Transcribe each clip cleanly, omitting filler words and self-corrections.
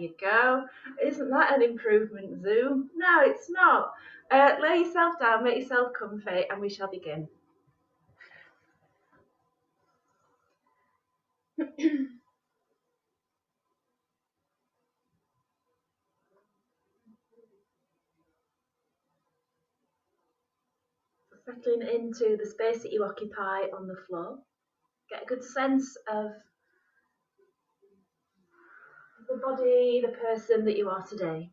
you go. Isn't that an improvement, Zoom? No, it's not. Lay yourself down, make yourself comfy, and we shall begin. Settling into the space that you occupy on the floor. Get a good sense of the body, the person that you are today.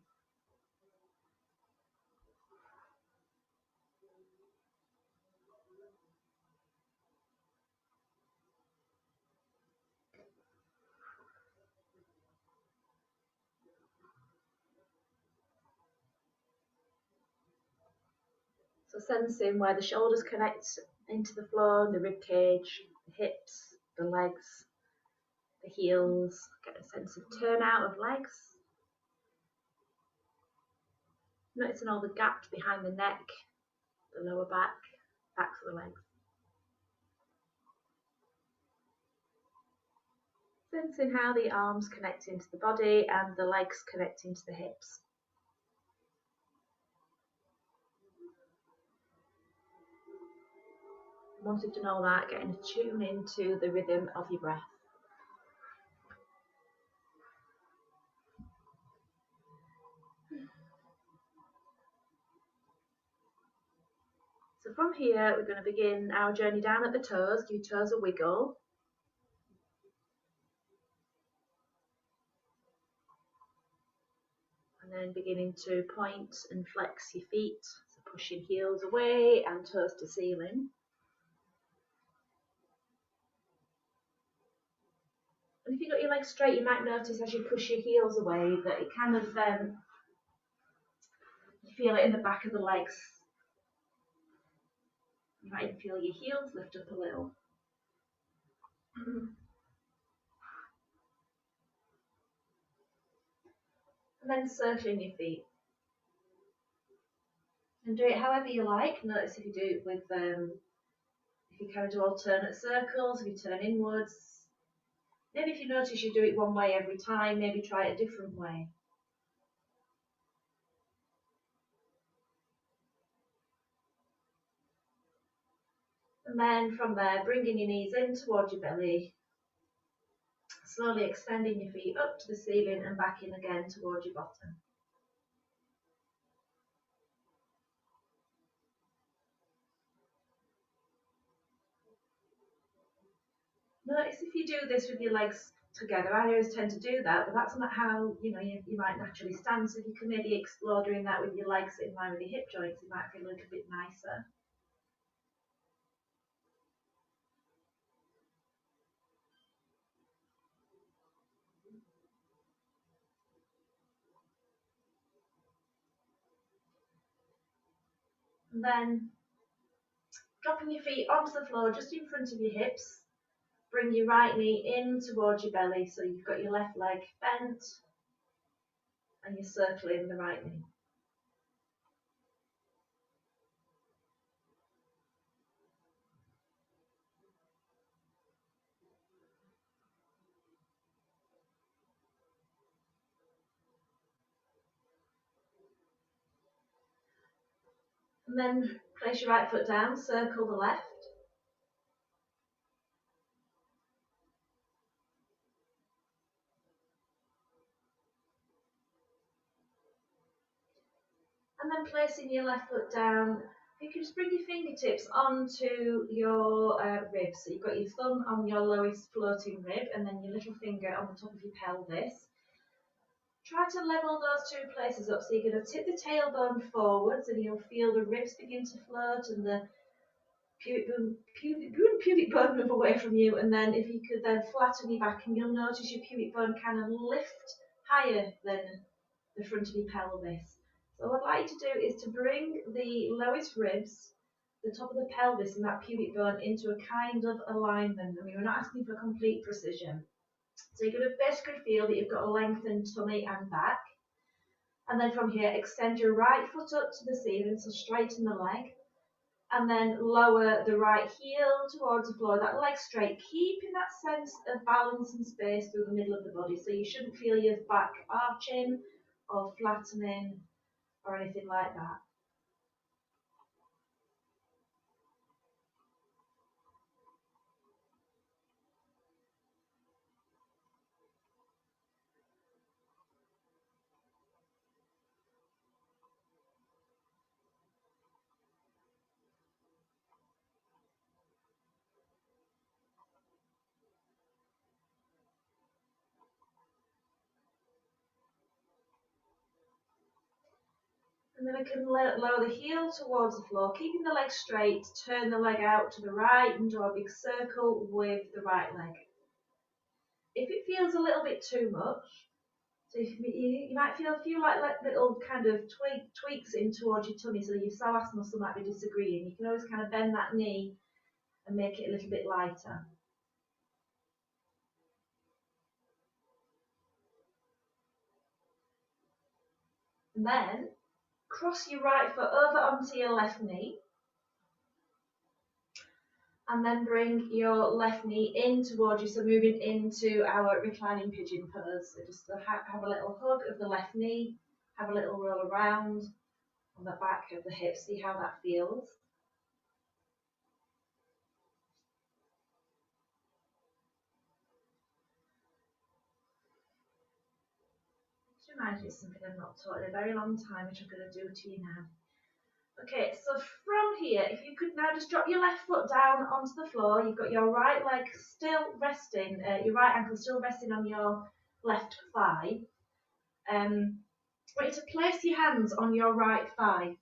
So sensing where the shoulders connect into the floor, the rib cage, the hips, the legs, the heels. Get a sense of turnout of legs. Noticing all the gaps behind the neck, the lower back, backs of the legs. Sensing how the arms connect into the body and the legs connect into the hips. Once you've done all that, getting tuned into the rhythm of your breath. So from here, we're going to begin our journey down at the toes. Give your toes a wiggle. And then beginning to point and flex your feet. So pushing heels away and toes to ceiling. And if you've got your legs straight, you might notice as you push your heels away that it kind of, you feel it in the back of the legs. You might even feel your heels lift up a little. And then circling your feet. And do it however you like. Notice if you do it with, if you kind of do alternate circles, if you turn inwards. Maybe if you notice you do it one way every time, maybe try it a different way. And then from there, bringing your knees in towards your belly, slowly extending your feet up to the ceiling and back in again towards your bottom. Notice if you do this with your legs together. I always tend to do that, but that's not how you might naturally stand. So you can maybe explore doing that with your legs in line with your hip joints. It might feel a little bit nicer. And then dropping your feet onto the floor just in front of your hips. Bring your right knee in towards your belly, so you've got your left leg bent and you're circling the right knee. And then place your right foot down, circle the left. And then placing your left foot down, you can just bring your fingertips onto your ribs. So you've got your thumb on your lowest floating rib and then your little finger on the top of your pelvis. Try to level those two places up. So you're going to tip the tailbone forwards and you'll feel the ribs begin to float and the pubic bone move away from you. And then if you could then flatten your back and you'll notice your pubic bone kind of lift higher than the front of your pelvis. So what I'd like you to do is to bring the lowest ribs, the top of the pelvis and that pubic bone into a kind of alignment. I mean, we're not asking for complete precision. So you're going to basically feel that you've got a lengthened tummy and back. And then from here, extend your right foot up to the ceiling, so straighten the leg. And then lower the right heel towards the floor, that leg straight, keeping that sense of balance and space through the middle of the body. So you shouldn't feel your back arching or flattening or anything like that. And then we can lower the heel towards the floor, keeping the leg straight, turn the leg out to the right and draw a big circle with the right leg. If it feels a little bit too much, so you might feel a few like little kind of tweaks in towards your tummy, so your psoas muscle might be disagreeing. You can always kind of bend that knee and make it a little bit lighter. And then cross your right foot over onto your left knee. And then bring your left knee in towards you, so moving into our reclining pigeon pose. So just have a little hug of the left knee, have a little roll around on the back of the hips, see how that feels. Just remind you of something I've not taught in a very long time, which I'm going to do to you now. Okay, so from here, if you could now just drop your left foot down onto the floor, you've got your right leg still resting, your right ankle still resting on your left thigh. I want you to place your hands on your right thigh.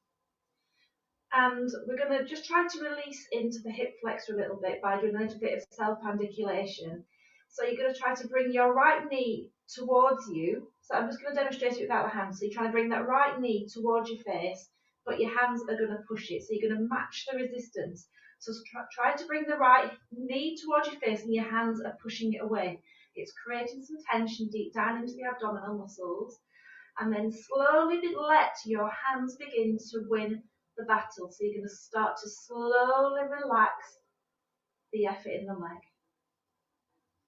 And we're going to just try to release into the hip flexor a little bit by doing a little bit of self-pandiculation. So you're going to try to bring your right knee towards you. So I'm just going to demonstrate it without the hands. So you're trying to bring that right knee towards your face, but your hands are going to push it. So you're going to match the resistance. So try to bring the right knee towards your face and your hands are pushing it away. It's creating some tension deep down into the abdominal muscles. And then slowly let your hands begin to win the battle. So you're going to start to slowly relax the effort in the leg.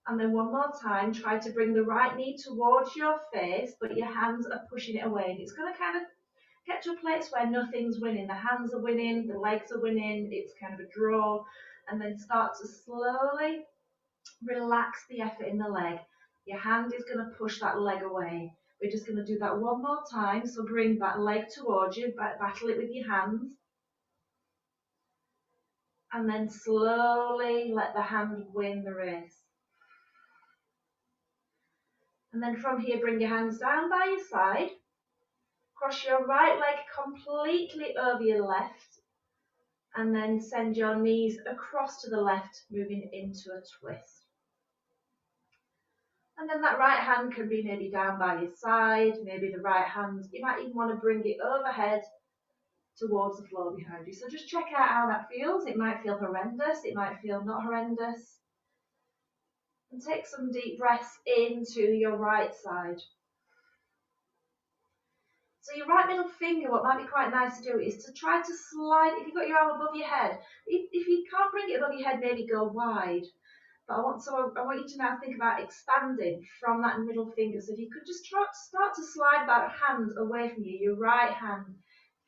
And then one more time, try to bring the right knee towards your face, but your hands are pushing it away. And it's going to kind of get to a place where nothing's winning. The hands are winning, the legs are winning, it's kind of a draw. And then start to slowly relax the effort in the leg. Your hand is going to push that leg away. We're just going to do that one more time. So bring that leg towards you, battle it with your hands. And then slowly let the hand win the race. And then from here, bring your hands down by your side. Cross your right leg completely over your left. And then send your knees across to the left, moving into a twist. And then that right hand can be maybe down by your side, maybe the right hand, you might even want to bring it overhead towards the floor behind you. So just check out how that feels. It might feel horrendous, it might feel not horrendous. And take some deep breaths into your right side. So your right middle finger, what might be quite nice to do is to try to slide, if you've got your arm above your head, if you can't bring it above your head, maybe go wide. But I want you to now think about expanding from that middle finger. So if you could just start to slide that hand away from you, your right hand.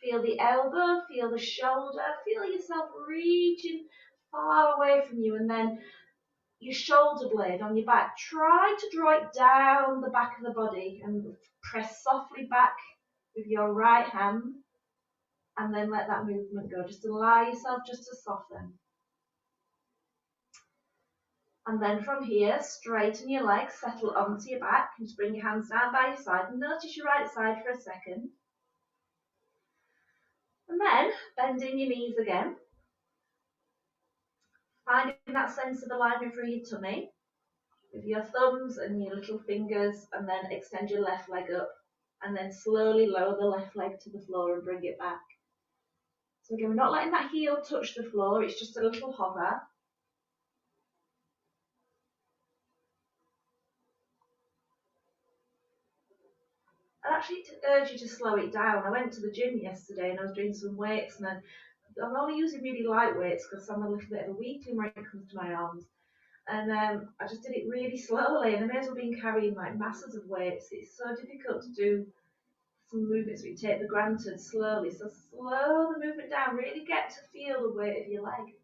Feel the elbow, feel the shoulder, feel yourself reaching far away from you, and then your shoulder blade on your back. Try to draw it down the back of the body and press softly back with your right hand, and then let that movement go. Just allow yourself just to soften. And then from here, straighten your legs, settle onto your back, and just bring your hands down by your side and notice your right side for a second. And then bending your knees again, finding that sense of alignment through your tummy with your thumbs and your little fingers, and then extend your left leg up, and then slowly lower the left leg to the floor and bring it back. So again, we're not letting that heel touch the floor, it's just a little hover. I actually urge you to slow it down. I went to the gym yesterday and I was doing some weights, and I'm only using really light weights because I'm a little bit of a weakling when it comes to my arms. And I just did it really slowly, and I may as well been carrying like masses of weights. It's so difficult to do some movements we take for granted slowly. So slow the movement down, really get to feel the weight of your leg.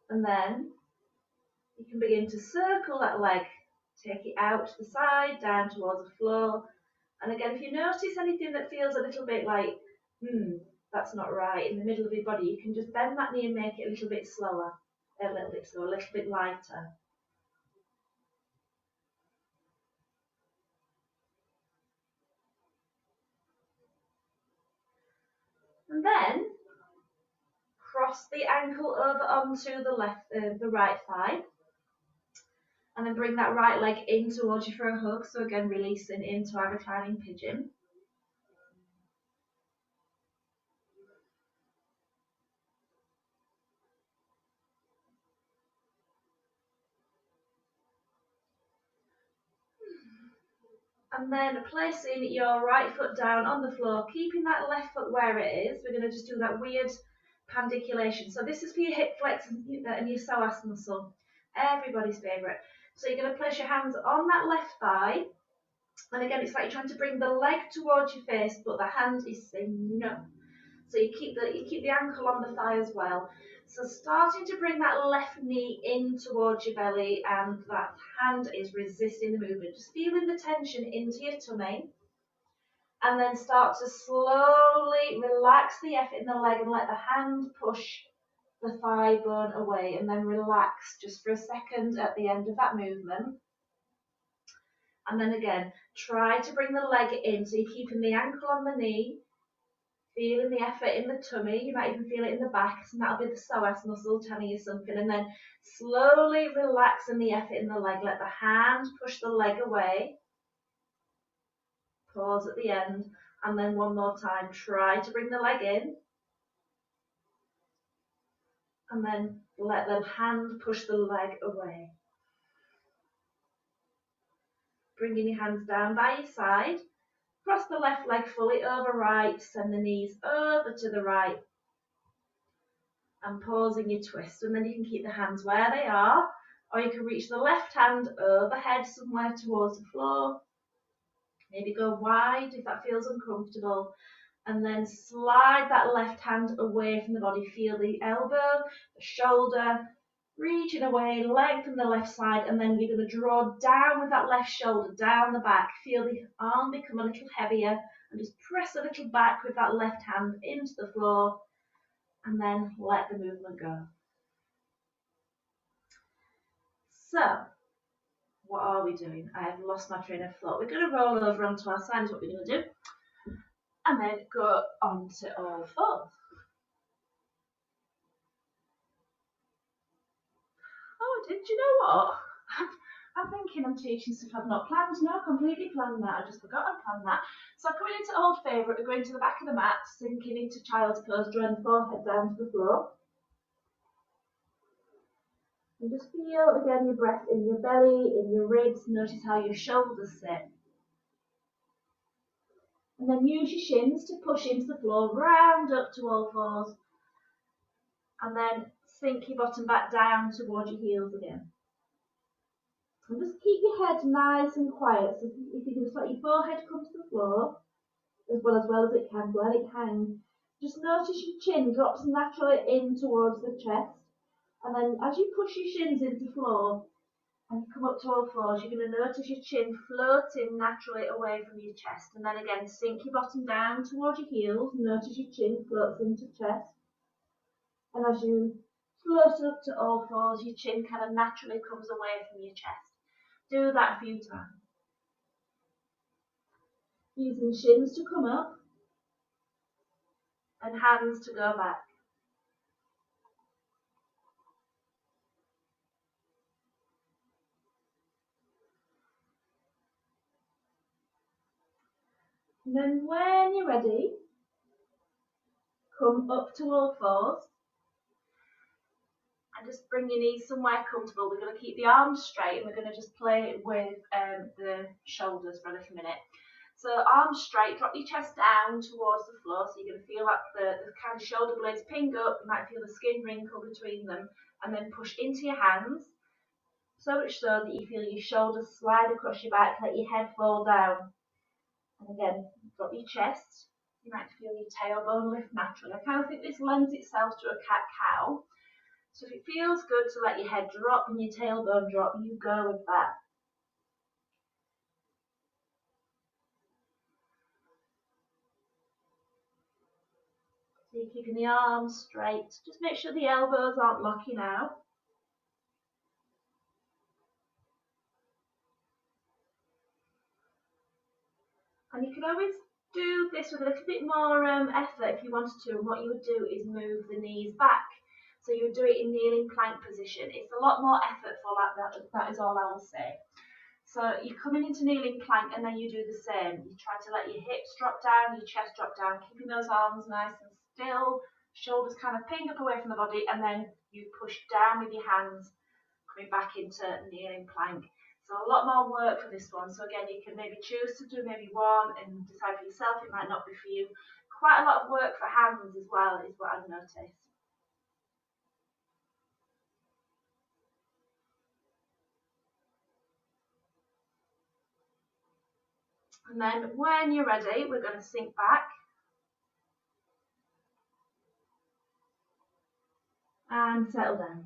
And then you can begin to circle that leg, take it out to the side, down towards the floor. And again, if you notice anything that feels a little bit like, that's not right in the middle of your body, you can just bend that knee and make it a little bit slower, a little bit lighter. And then cross the ankle over onto the right thigh. And then bring that right leg in towards you for a hug. So again, releasing into our reclining pigeon. And then placing your right foot down on the floor, keeping that left foot where it is. We're going to just do that weird pandiculation. So this is for your hip flex and your psoas muscle, everybody's favourite. So you're going to place your hands on that left thigh. And again, it's like you're trying to bring the leg towards your face, but the hand is saying no. So you keep the ankle on the thigh as well. So starting to bring that left knee in towards your belly, and that hand is resisting the movement. Just feeling the tension into your tummy. And then start to slowly relax the effort in the leg and let the hand push the thigh bone away, and then relax just for a second at the end of that movement. And then again, try to bring the leg in. So you're keeping the ankle on the knee, feeling the effort in the tummy. You might even feel it in the back, and that'll be the psoas muscle telling you something. And then slowly relaxing the effort in the leg. Let the hand push the leg away. Pause at the end. And then one more time, try to bring the leg in. And then let the hand push the leg away. Bringing your hands down by your side. Cross the left leg fully over right, send the knees over to the right, and pausing your twist. And then you can keep the hands where they are, or you can reach the left hand overhead somewhere towards the floor. Maybe go wide if that feels uncomfortable. And then slide that left hand away from the body. Feel the elbow, the shoulder, reaching away, lengthen the left side, and then you're going to draw down with that left shoulder, down the back. Feel the arm become a little heavier, and just press a little back with that left hand into the floor, and then let the movement go. So, what are we doing? I have lost my train of thought. We're going to roll over onto our side is what we're going to do, and then go onto all fours. Oh, did you know what? I'm thinking I'm teaching stuff I've not planned. No, I completely planned that. I just forgot I planned that. So coming into old favourite, we're going to the back of the mat, sinking into child's pose, drawing the forehead down to the floor. And just feel again your breath in your belly, in your ribs. Notice how your shoulders sit. And then use your shins to push into the floor, round up to all fours. And then sink your bottom back down towards your heels again. And just keep your head nice and quiet. So if you can just let your forehead come to the floor, as well as it can, let it hang. Just notice your chin drops naturally in towards the chest. And then as you push your shins into the floor and come up to all fours, you're going to notice your chin floating naturally away from your chest. And then again, sink your bottom down towards your heels. Notice your chin floats into chest. And as you float up to all fours, your chin kind of naturally comes away from your chest. Do that a few times. Using shins to come up and hands to go back. And then when you're ready, come up to all fours and just bring your knees somewhere comfortable. We're going to keep the arms straight and we're going to just play with the shoulders for a little minute. So arms straight, drop your chest down towards the floor. So you're going to feel like the kind of shoulder blades ping up. You might feel the skin wrinkle between them. And then push into your hands. So much so that you feel your shoulders slide across your back, let your head fall down. And again, drop your chest. You might feel your tailbone lift naturally. I kind of think this lends itself to a cat-cow. So if it feels good to let your head drop and your tailbone drop, you go with that. So you're keeping the arms straight. Just make sure the elbows aren't locking out. And you can always do this with a little bit more effort if you wanted to. And what you would do is move the knees back. So you would do it in kneeling plank position. It's a lot more effortful like that. That is all I will say. So you're coming into kneeling plank and then you do the same. You try to let your hips drop down, your chest drop down, keeping those arms nice and still, shoulders kind of ping up away from the body, and then you push down with your hands, coming back into kneeling plank. So a lot more work for this one. So again, you can maybe choose to do maybe one and decide for yourself, it might not be for you. Quite a lot of work for hands as well is what I've noticed. And then when you're ready, we're going to sink back and settle down.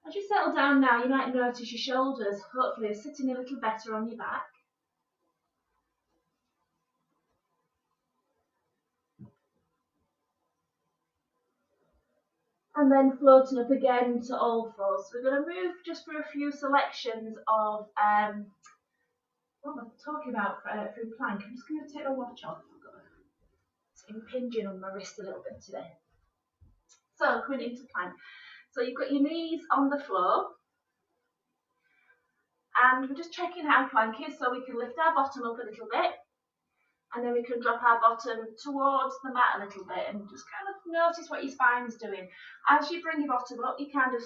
As you settle down now, you might notice your shoulders hopefully are sitting a little better on your back. And then floating up again to all fours. So we're going to move just through a few selections of what am I talking about through plank. I'm just going to take the watch off. It's impinging on my wrist a little bit today. So coming into plank. So you've got your knees on the floor. And we're just checking how plank is so we can lift our bottom up a little bit. And then we can drop our bottom towards the mat a little bit and just kind of notice what your spine's doing. As you bring your bottom up, you kind of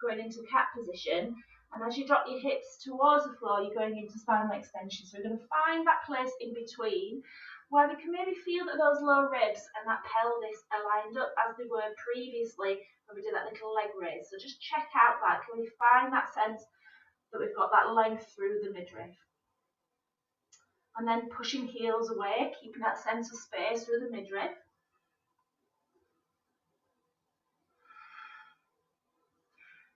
going into cat position. And as you drop your hips towards the floor, you're going into spinal extension. So we're going to find that place in between where we can maybe feel that those low ribs and that pelvis are lined up as they were previously when we did that little leg raise. So just check out that. Can we find that sense that we've got that length through the midriff? And then pushing heels away, keeping that sense of space through the midriff.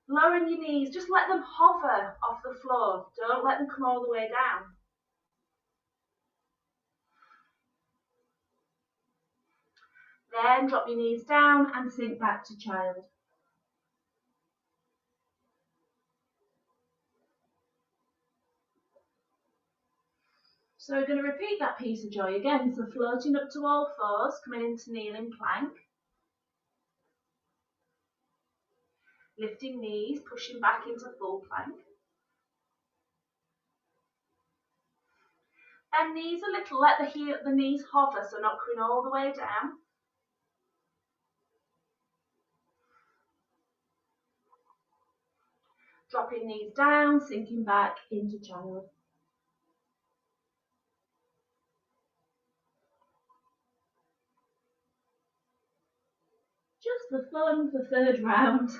Lowering your knees, just let them hover off the floor. Don't let them come all the way down. Then drop your knees down and sink back to child. So we're going to repeat that piece of joy again. So floating up to all fours, coming into kneeling plank. Lifting knees, pushing back into full plank. Bend knees a little, let the knees hover, so not coming all the way down. Dropping knees down, sinking back into child. Just for fun, for third round.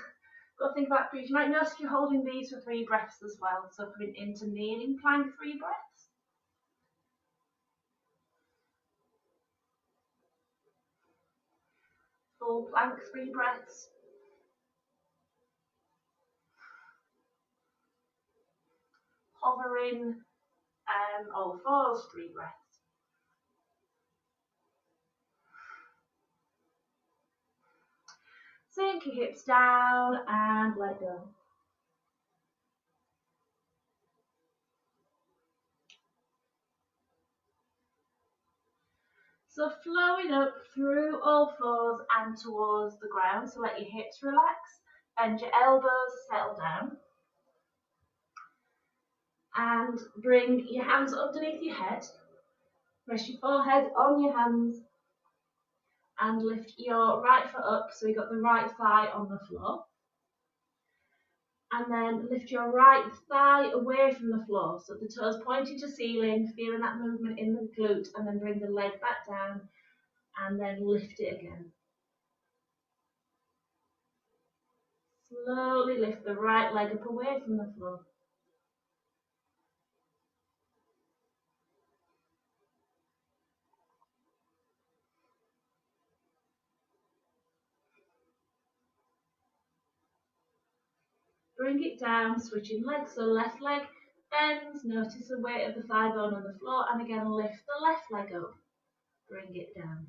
Got to think about breathing. You might notice you're holding these for 3 breaths as well. So coming into kneeling plank, 3 breaths. Full plank, 3 breaths. Hovering, all fours, 3 breaths. Sink your hips down and let go. So flowing up through all fours and towards the ground. So let your hips relax and your elbows settle down. And bring your hands underneath your head. Rest your forehead on your hands. And lift your right foot up so you've got the right thigh on the floor. And then lift your right thigh away from the floor. So the toes pointing to ceiling, feeling that movement in the glute, and then bring the leg back down and then lift it again. Slowly lift the right leg up away from the floor. Bring it down, switching legs, so left leg bends, notice the weight of the thigh bone on the floor, and again lift the left leg up, bring it down.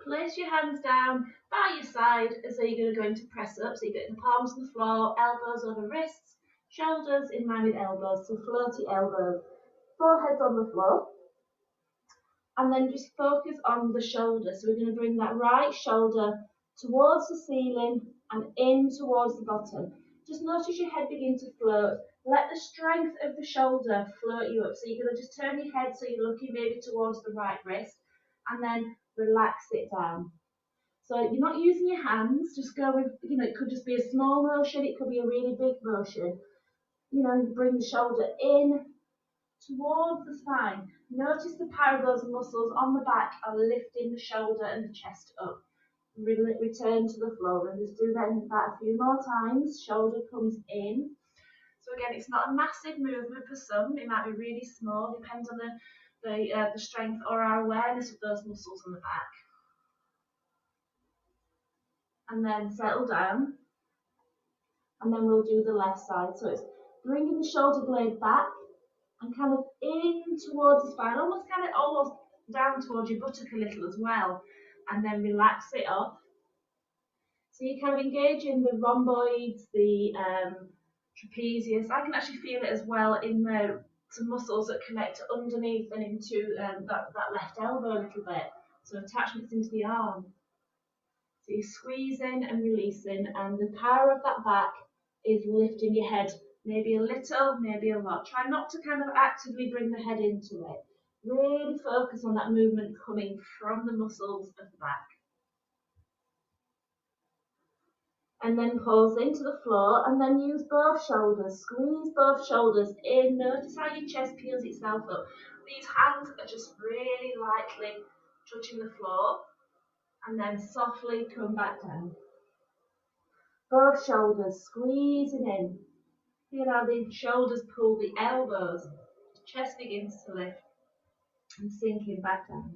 Place your hands down by your side as though you're going to press up, so you get the palms on the floor, elbows over wrists, shoulders in line with elbows, so floaty elbows, forehead on the floor. And then just focus on the shoulder. So we're going to bring that right shoulder towards the ceiling and in towards the bottom. Just notice your head begin to float. Let the strength of the shoulder float you up. So you're going to just turn your head so you're looking maybe towards the right wrist and then relax it down. So you're not using your hands, just go with, it could just be a small motion, it could be a really big motion. You bring the shoulder in towards the spine. Notice the power of those muscles on the back are lifting the shoulder and the chest up. Return to the floor and just do that a few more times. Shoulder comes in. So again, it's not a massive movement for some. It might be really small, depends on the strength or our awareness of those muscles on the back. And then settle down. And then we'll do the left side. So it's bringing the shoulder blade back and kind of in towards the spine, almost down towards your buttock a little as well, and then relax it off. So you kind of engage in the rhomboids, the trapezius. I can actually feel it as well in some muscles that connect underneath and into that left elbow a little bit. So attachments into the arm. So you're squeezing and releasing, and the power of that back is lifting your head, maybe a little, maybe a lot. Try not to kind of actively bring the head into it. Really focus on that movement coming from the muscles of the back. And then pulse into the floor, and then use both shoulders. Squeeze both shoulders in. Notice how your chest peels itself up. These hands are just really lightly touching the floor, and then softly come back down. Both shoulders squeezing in. Feel how the shoulders pull the elbows. Chest begins to lift and sinking back down.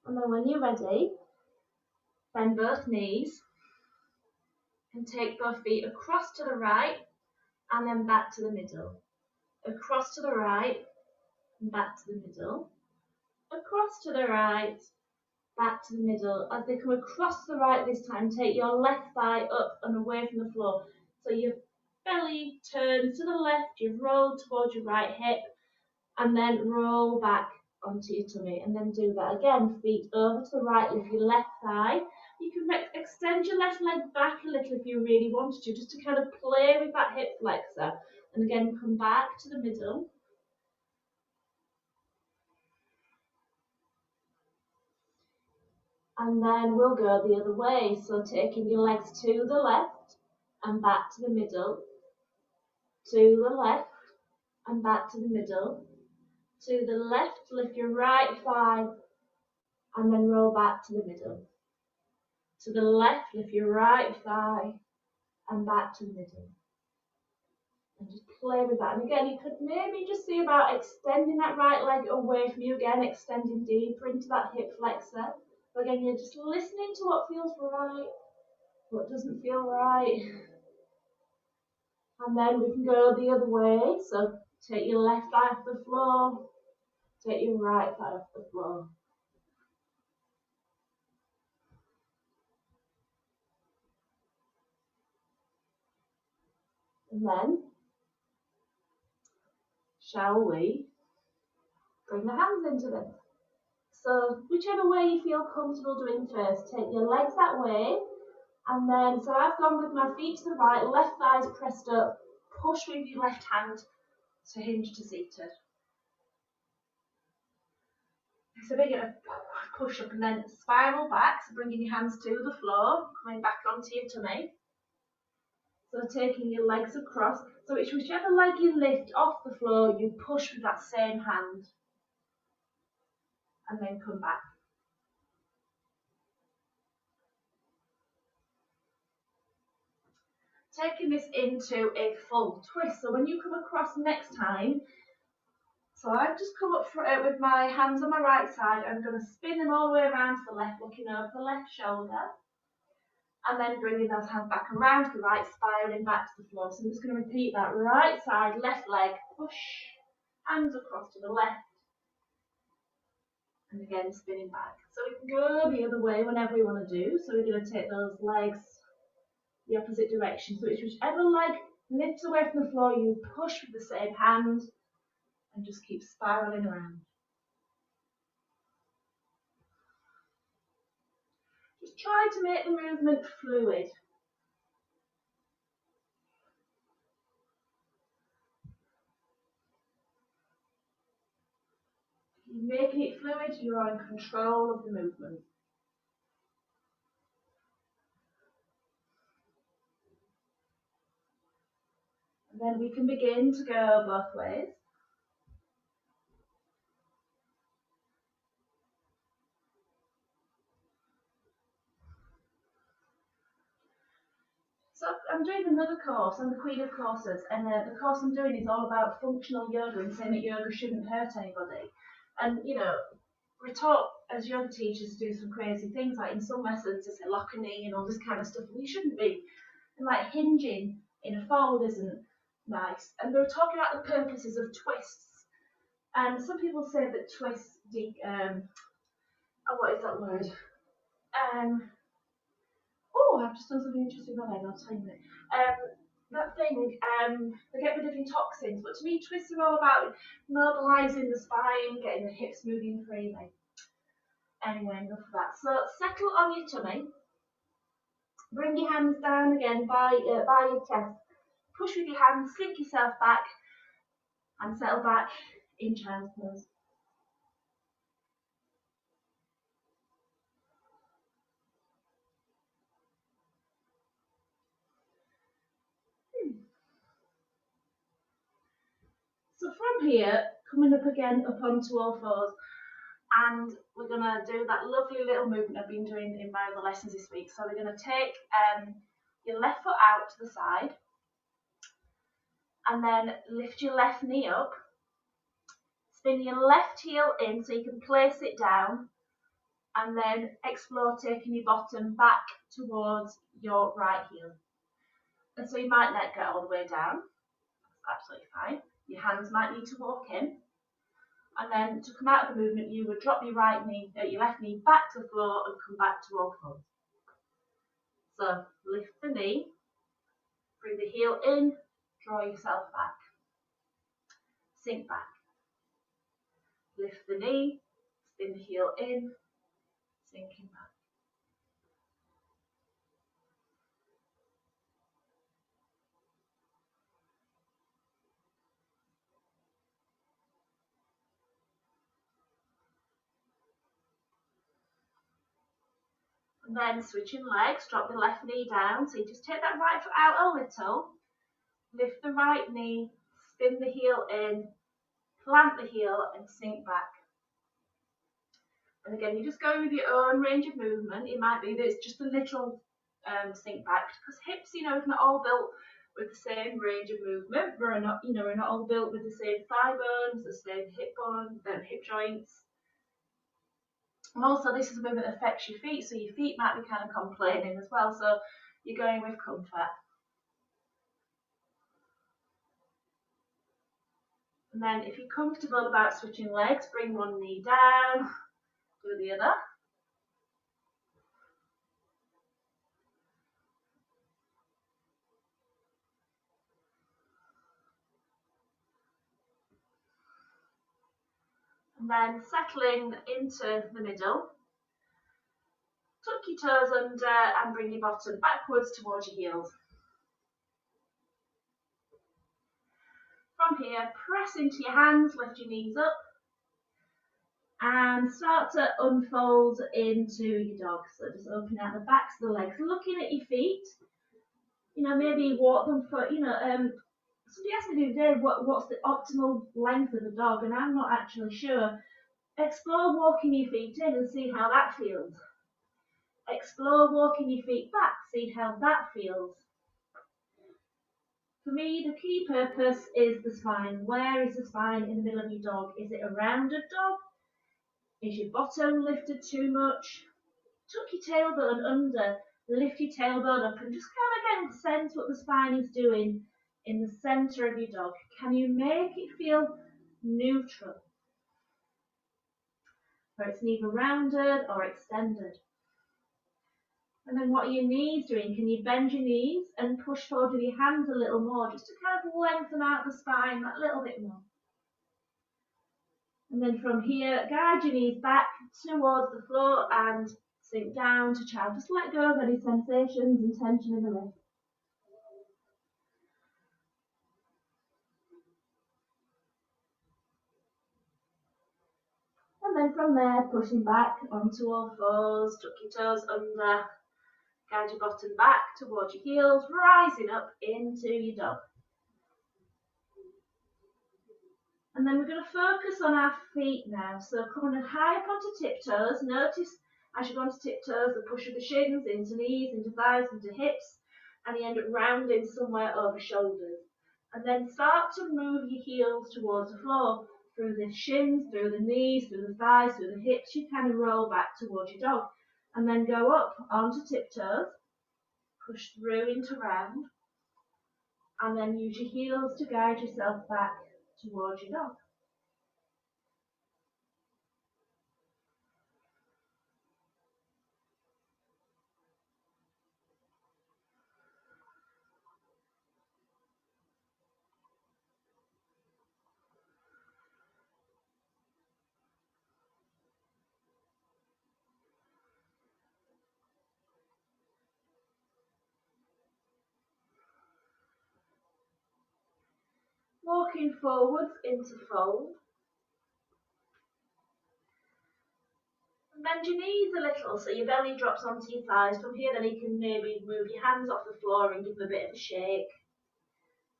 And then when you're ready, bend both knees and take both feet across to the right and then back to the middle. Across to the right and back to the middle. Across to the right, back to the middle. As they come across to the right this time, take your left thigh up and away from the floor. So your belly turns to the left, you roll towards your right hip, and then roll back onto your tummy, and then do that again. Feet over to the right, lift your left thigh. You can extend your left leg back a little if you really wanted to, just to kind of play with that hip flexor. And again, come back to the middle. And then we'll go the other way. So taking your legs to the left and back to the middle, to the left and back to the middle, to the left, lift your right thigh and then roll back to the middle. To the left, lift your right thigh and back to the middle. And just play with that. And again, you could maybe just see about extending that right leg away from you again, extending deeper into that hip flexor. But again, you're just listening to what feels right, what doesn't feel right. And then we can go the other way. So take your left thigh off the floor, take your right thigh off the floor. And then, shall we Bring the hands into them. So whichever way you feel comfortable doing first, take your legs that way, and then, so I've gone with my feet to the right, left thighs pressed up, push with your left hand to hinge to seated. So we're going to push up and then spiral back, so bringing your hands to the floor, coming back onto your tummy. So taking your legs across, so it's whichever leg you lift off the floor, you push with that same hand, and then come back. Taking this into a full twist, so when you come across next time, so I've just come up with my hands on my right side. I'm going to spin them all the way around to the left, looking over the left shoulder. And then bringing those hands back around to the right, spiraling back to the floor. So I'm just going to repeat that. Right side, left leg, push, hands across to the left. And again, spinning back. So we can go the other way whenever we want to do. So we're going to take those legs the opposite direction. So it's whichever leg lifts away from the floor, you push with the same hand. And just keep spiraling around. Just try to make the movement fluid. If you're making it fluid, you are in control of the movement. And then we can begin to go both ways. So I'm doing another course, I'm the queen of courses, and the course I'm doing is all about functional yoga and saying that yoga shouldn't hurt anybody. And you know, we're taught as yoga teachers to do some crazy things, like in some lessons to say lock a knee and all this kind of stuff, and we shouldn't be. And like hinging in a fold isn't nice. And they were talking about the purposes of twists. And some people say that twists, what is that word? I've just done something interesting with my leg, I'll tell you in a minute. That thing, they get rid of your toxins, but to me, twists are all about mobilising the spine, getting the hips moving freely. Anyway, enough of that. So settle on your tummy. Bring your hands down again by your chest. Push with your hands, sink yourself back, and settle back in child's pose. So from here, coming up again up onto all fours, and we're going to do that lovely little movement I've been doing in my other lessons this week. So we're going to take your left foot out to the side, and then lift your left knee up, spin your left heel in so you can place it down, and then explore taking your bottom back towards your right heel. And so you might not get all the way down, that's absolutely fine. Your hands might need to walk in. And then to come out of the movement, you would drop your your left knee back to the floor and come back to all fours. So lift the knee, bring the heel in, draw yourself back, sink back. Lift the knee, spin the heel in, sinking back. And then switching legs, drop the left knee down. So you just take that right foot out a little, lift the right knee, spin the heel in, plant the heel and sink back. And again, you're just going with your own range of movement. It might be that it's just a little sink back, because hips, is not all built with the same range of movement. We're not all built with the same thigh bones, the same hip joints. And also, this is a movement that affects your feet, so your feet might be kind of complaining as well. So you're going with comfort. And then, if you're comfortable about switching legs, bring one knee down, do the other. And then settling into the middle. Tuck your toes under and bring your bottom backwards towards your heels. From here, press into your hands, lift your knees up, and start to unfold into your dog. So just opening out the backs of the legs, looking at your feet. Maybe walk them for, somebody asked me the other day what's the optimal length of the dog, and I'm not actually sure. Explore walking your feet in and see how that feels. Explore walking your feet back, see how that feels. For me, the key purpose is the spine. Where is the spine in the middle of your dog? Is it a rounded dog? Is your bottom lifted too much? Tuck your tailbone under, lift your tailbone up, and just kind of again sense what the spine is doing in the centre of your dog. Can you make it feel neutral? Where it's neither rounded or extended. And then what are your knees doing? Can you bend your knees and push forward with your hands a little more, just to kind of lengthen out the spine that little bit more. And then from here, guide your knees back towards the floor and sink down to child. Just let go of any sensations and tension in the lift. And then from there, pushing back onto all fours, tuck your toes under, guide your bottom back towards your heels, rising up into your dog. And then we're going to focus on our feet now. So coming high up onto tiptoes. Notice as you go onto tiptoes, the push of the shins into knees, into thighs, into hips, and you end up rounding somewhere over shoulders. And then start to move your heels towards the floor, through the shins, through the knees, through the thighs, through the hips. You kind of roll back towards your dog. And then go up onto tiptoes, push through into round, and then use your heels to guide yourself back towards your dog. Walking forwards into fold. And bend your knees a little so your belly drops onto your thighs. From here then you can maybe move your hands off the floor and give them a bit of a shake.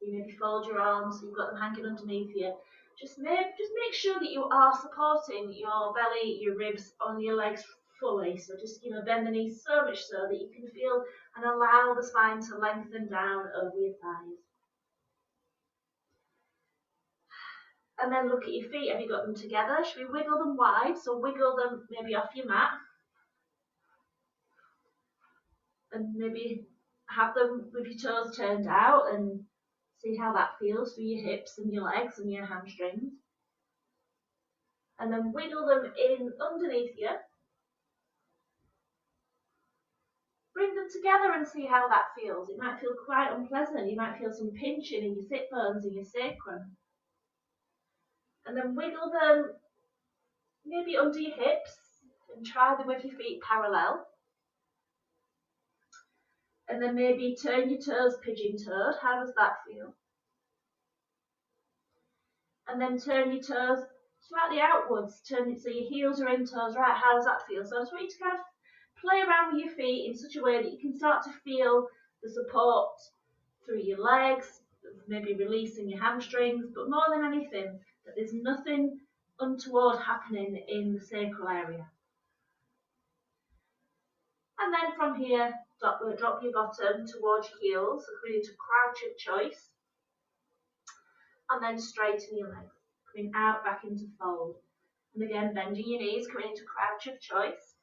You maybe fold your arms so you've got them hanging underneath you. Just make sure that you are supporting your belly, your ribs on your legs fully. So just bend the knees so much so that you can feel and allow the spine to lengthen down over your thighs. And then look at your feet. Have you got them together? Should we wiggle them wide? So wiggle them maybe off your mat. And maybe have them with your toes turned out and see how that feels through your hips and your legs and your hamstrings. And then wiggle them in underneath you. Bring them together and see how that feels. It might feel quite unpleasant. You might feel some pinching in your sit bones and your sacrum. And then wiggle them maybe under your hips and try them with your feet parallel. And then maybe turn your toes pigeon-toed. How does that feel? And then turn your toes slightly outwards. Turn it so your heels are in, toes right. How does that feel? So I just want you to kind of play around with your feet in such a way that you can start to feel the support through your legs, maybe releasing your hamstrings, but more than anything, that there's nothing untoward happening in the sacral area. And then from here, drop your bottom towards your heels, so coming into crouch of choice. And then straighten your legs, coming out back into fold. And again, bending your knees, coming into crouch of choice.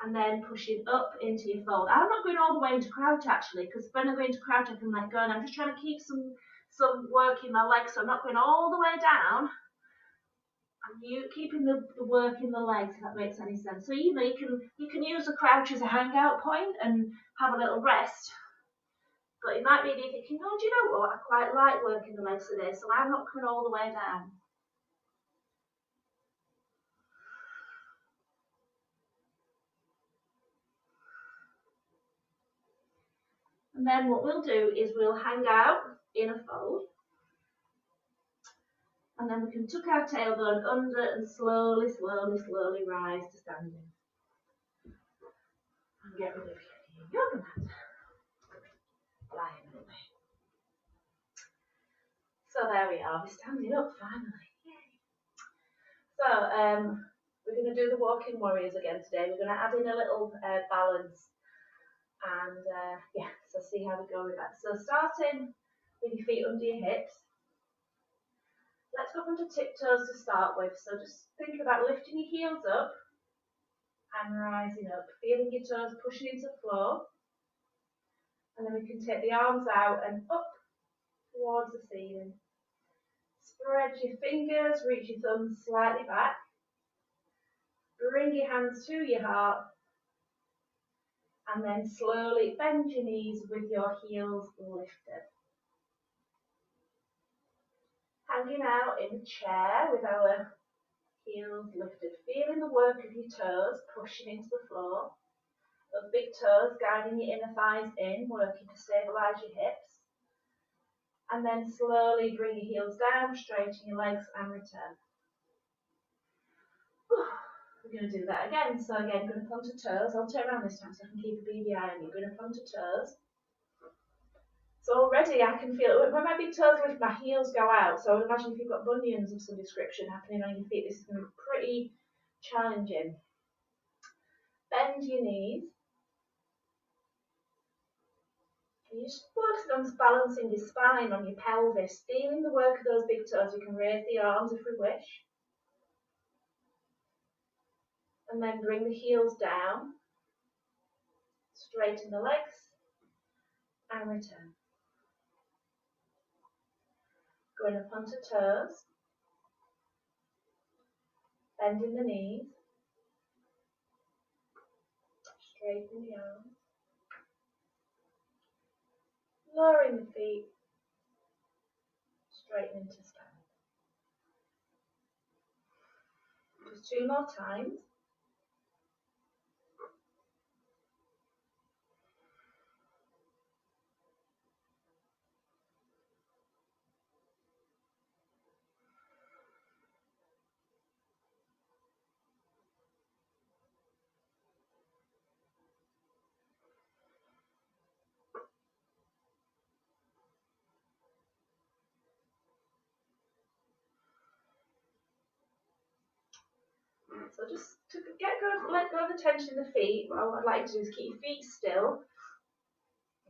And then pushing up into your fold. I'm not going all the way into crouch actually, because when I go into crouch, I can let go, and I'm just trying to keep some work in my legs, so I'm not going all the way down. I'm keeping the work in the legs, if that makes any sense. So you can use the crouch as a hangout point and have a little rest. But it might be that you're thinking, oh, do you know what? I quite like working the legs today, so I'm not coming all the way down. And then what we'll do is we'll hang out in a fold. And then we can tuck our tailbone under and slowly, slowly, slowly rise to standing. And get rid of your yoga mat. Lying away. So there we are, we're standing up finally. Yay. So we're going to do the walking warriors again today. We're going to add in a little balance. And yeah, so see how we go with that. So starting with your feet under your hips. Let's go up onto tiptoes to start with. So just think about lifting your heels up and rising up, feeling your toes pushing into the floor. And then we can take the arms out and up towards the ceiling. Spread your fingers, reach your thumbs slightly back. Bring your hands to your heart. And then slowly bend your knees with your heels lifted. Hanging out in the chair with our heels lifted. Feeling the work of your toes pushing into the floor. Those big toes guiding your inner thighs in, working to stabilise your hips. And then slowly bring your heels down, straighten your legs and return. We're going to do that again. So again, going to front to toes. I'll turn around this time so I can keep a beady eye on you. Going to front to toes. So already I can feel, when my big toes lift, my heels go out. So I would imagine if you've got bunions of some description happening on your feet, this is going to be pretty challenging. Bend your knees. And you're just focusing on balancing your spine, on your pelvis, feeling the work of those big toes. We can raise the arms if we wish. And then bring the heels down, straighten the legs, and return. Going up onto toes, bending the knees, straighten the arms, lowering the feet, straightening to stand. Just 2 more times. So just to let go of the tension in the feet. What I'd like you to do is keep your feet still,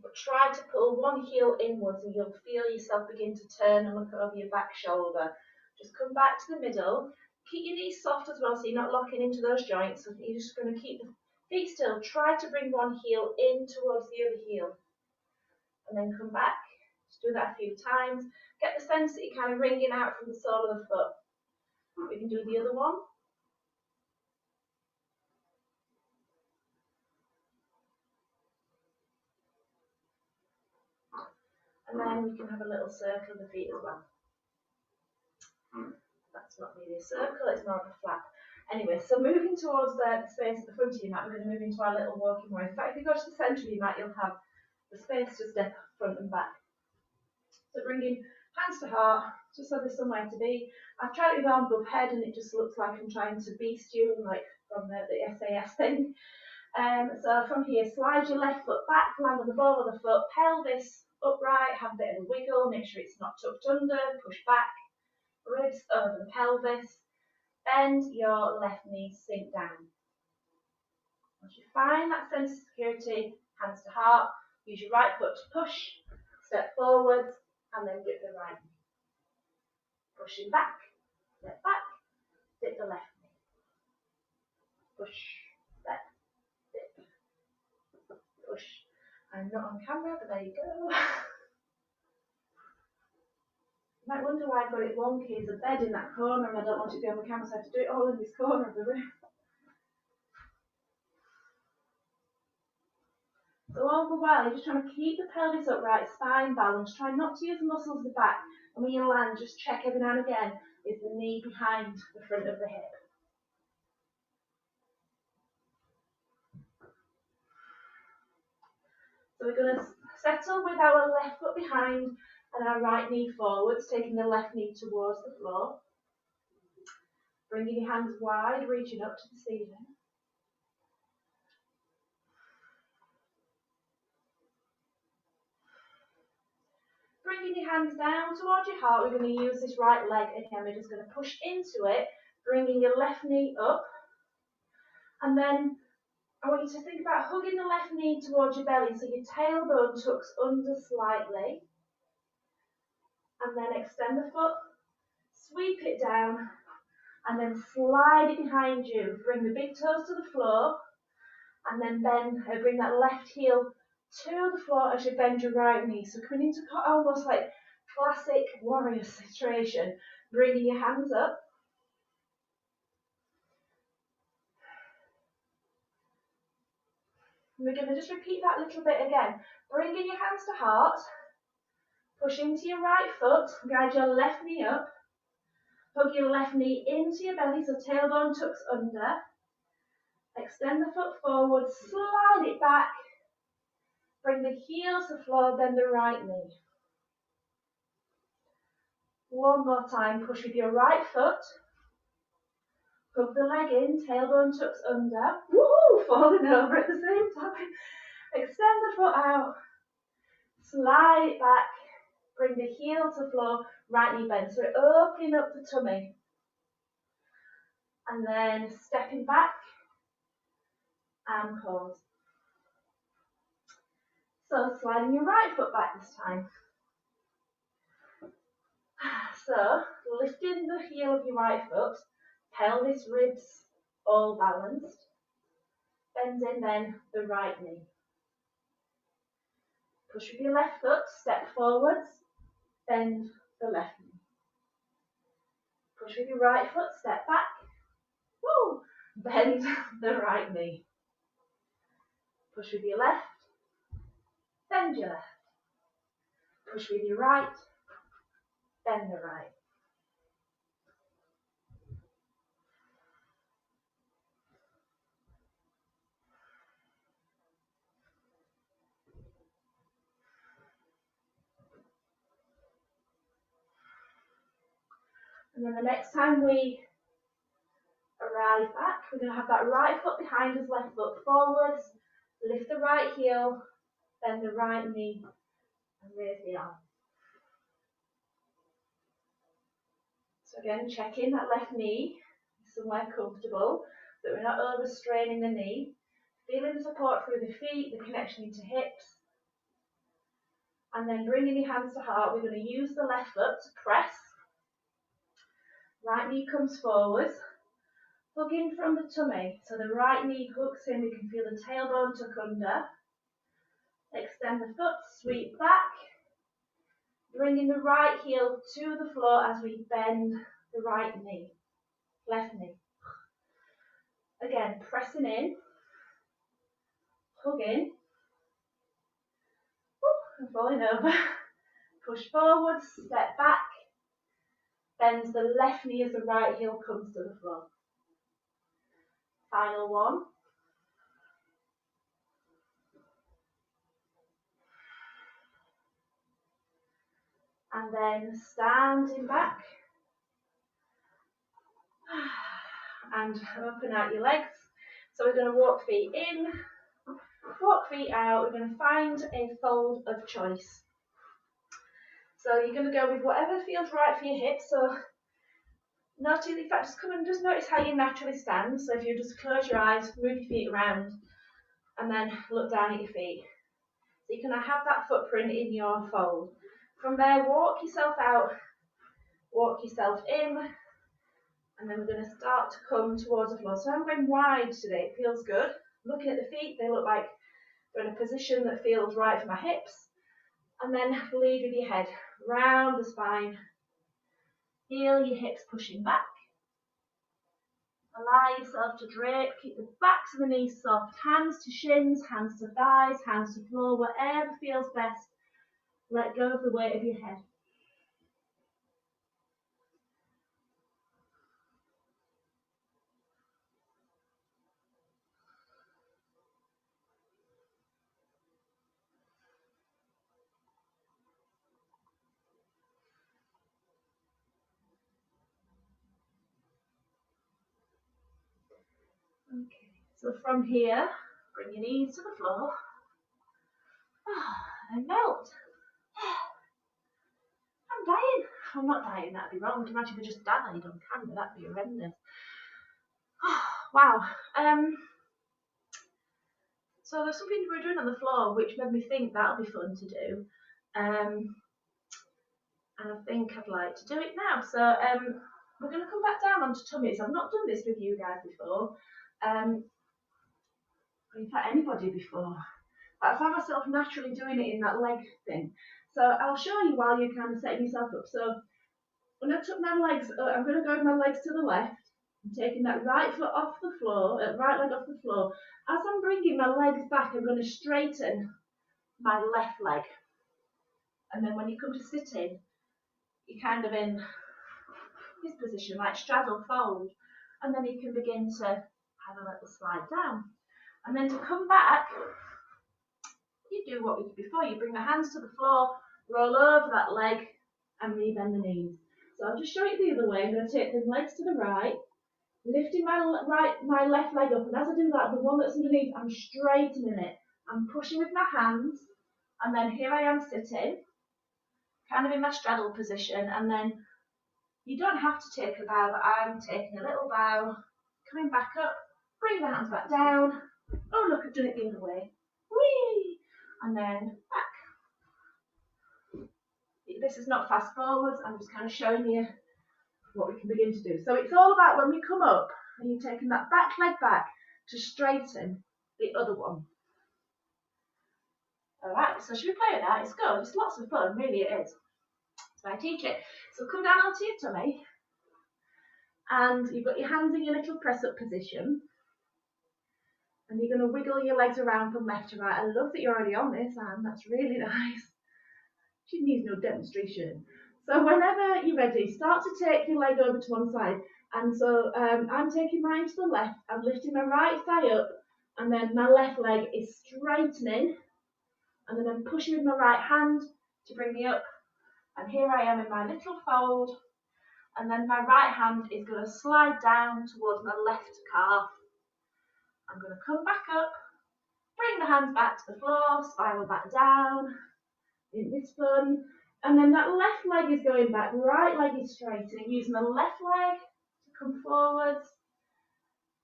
but try to pull one heel inwards and you'll feel yourself begin to turn and look over your back shoulder. Just come back to the middle. Keep your knees soft as well so you're not locking into those joints. So you're just going to keep the feet still. Try to bring one heel in towards the other heel. And then come back. Just do that a few times. Get the sense that you're kind of wringing out from the sole of the foot. We can do the other one. And then we can have a little circle of the feet as well. That's not really a circle, it's more of a flap. Anyway, so moving towards the space at the front of your mat, we're going to move into our little walking warrior. In fact, if you go to the centre of your mat, you'll have the space to step front and back. So bringing hands to heart, just so there's somewhere to be. I've tried it with arms above head and it just looks like I'm trying to beast you, like from the SAS thing. So from here, slide your left foot back, land on the ball of the foot, pelvis upright, have a bit of a wiggle, make sure it's not tucked under, push back, ribs over the pelvis, bend your left knee, sink down. Once you find that sense of security, hands to heart, use your right foot to push, step forwards, and then dip the right knee. Pushing back, step back, dip the left knee. Push, step, dip, push. I'm not on camera, but there you go. You might wonder why I've got it wonky. There's a bed in that corner and I don't want it to be on the camera, so I have to do it all in this corner of the room. So all the while, you're just trying to keep the pelvis upright, spine balanced. Try not to use the muscles of the back. And when you land, just check every now and again, is the knee behind the front of the hip. So we're going to settle with our left foot behind and our right knee forwards, taking the left knee towards the floor. Bringing your hands wide, reaching up to the ceiling. Bringing your hands down towards your heart, we're going to use this right leg again. We're just going to push into it, bringing your left knee up. And then I want you to think about hugging the left knee towards your belly so your tailbone tucks under slightly. And then extend the foot, sweep it down, and then slide it behind you. Bring the big toes to the floor, and then bring that left heel to the floor as you bend your right knee. So coming into almost like classic warrior situation, bringing your hands up. We're going to just repeat that little bit again. Bringing your hands to heart, push into your right foot, guide your left knee up, hug your left knee into your belly so tailbone tucks under, extend the foot forward, slide it back, bring the heel to the floor, then the right knee. One more time, push with your right foot, hug the leg in, tailbone tucks under, woohoo, falling over at the same time, extend the foot out, slide it back, bring the heel to the floor, right knee bend, so we're opening up the tummy, and then stepping back, and pause. So sliding your right foot back this time. So lifting the heel of your right foot, pelvis, ribs, all balanced. Bending then the right knee. Push with your left foot, step forwards, bend the left knee. Push with your right foot, step back, woo, bend the right knee. Push with your left, bend your left. Push with your right, bend the right. And then the next time we arrive back, we're going to have that right foot behind us, left foot forwards, lift the right heel, bend the right knee, and raise the arm. So again, checking that left knee is somewhere comfortable, so that we're not overstraining the knee. Feeling the support through the feet, the connection into hips. And then bringing your hands to heart, we're going to use the left foot to press. Right knee comes forwards, hugging from the tummy. So the right knee hooks in, we can feel the tailbone tuck under. Extend the foot, sweep back. Bringing the right heel to the floor as we bend the right knee, left knee. Again, pressing in, hugging, and falling over. Push forward, step back, bend the left knee as the right heel comes to the floor. Final one. And then standing back and open out your legs. So we're going to walk feet in, walk feet out. We're going to find a fold of choice. So you're going to go with whatever feels right for your hips. So notice, in fact, just come and just notice how you naturally stand. So if you just close your eyes, move your feet around, and then look down at your feet. So you can have that footprint in your fold. From there, walk yourself out, walk yourself in, and then we're going to start to come towards the floor. So I'm going wide today, it feels good. Looking at the feet, they look like they're in a position that feels right for my hips. And then lead with your head, round the spine, feel your hips pushing back. Allow yourself to drape, keep the backs of the knees soft, hands to shins, hands to thighs, hands to floor, whatever feels best. Let go of the weight of your head. Okay, so from here, bring your knees to the floor and melt. I'm dying. I'm not dying, that'd be wrong. Imagine if I just died on camera, that'd be horrendous. Wow. So there's something we were doing on the floor which made me think that'll be fun to do. And I think I'd like to do it now. So we're going to come back down onto tummies. I've not done this with you guys before. In fact, anybody before. But I found myself naturally doing it in that leg thing. So I'll show you while you're kind of setting yourself up. So when I took my legs, I'm going to go with my legs to the left. I'm taking that right foot off the floor, right leg off the floor. As I'm bringing my legs back, I'm going to straighten my left leg. And then when you come to sitting, you're kind of in this position, like straddle fold. And then you can begin to have a little slide down. And then to come back, you do what we did before. You bring the hands to the floor, roll over that leg, and rebend the knees. So I'll just show you the other way. I'm going to take the legs to the right, lifting my left leg up, and as I do that, the one that's underneath, I'm straightening it. I'm pushing with my hands, and then here I am sitting, kind of in my straddle position, and then you don't have to take a bow, but I'm taking a little bow, coming back up, bring the hands back down. Oh look, I've done it the other way. Whee! And then back. This is not fast forwards, I'm just kind of showing you what we can begin to do. So it's all about when we come up and you're taking that back leg back to straighten the other one. Alright, so should we play with that? It's good, it's lots of fun, really it is. So I teach it. So come down onto your tummy and you've got your hands in your little press up position. And you're going to wiggle your legs around from left to right. I love that you're already on this, Anne, that's really nice. She needs no demonstration. So whenever you're ready, start to take your leg over to one side. And so I'm taking mine to the left, I'm lifting my right thigh up, and then my left leg is straightening, and then I'm pushing with my right hand to bring me up. And here I am in my little fold, and then my right hand is going to slide down towards my left calf. I'm going to come back up, bring the hands back to the floor, spiral back down. In this fun, and then that left leg is going back, right leg is straightening, using the left leg to come forwards,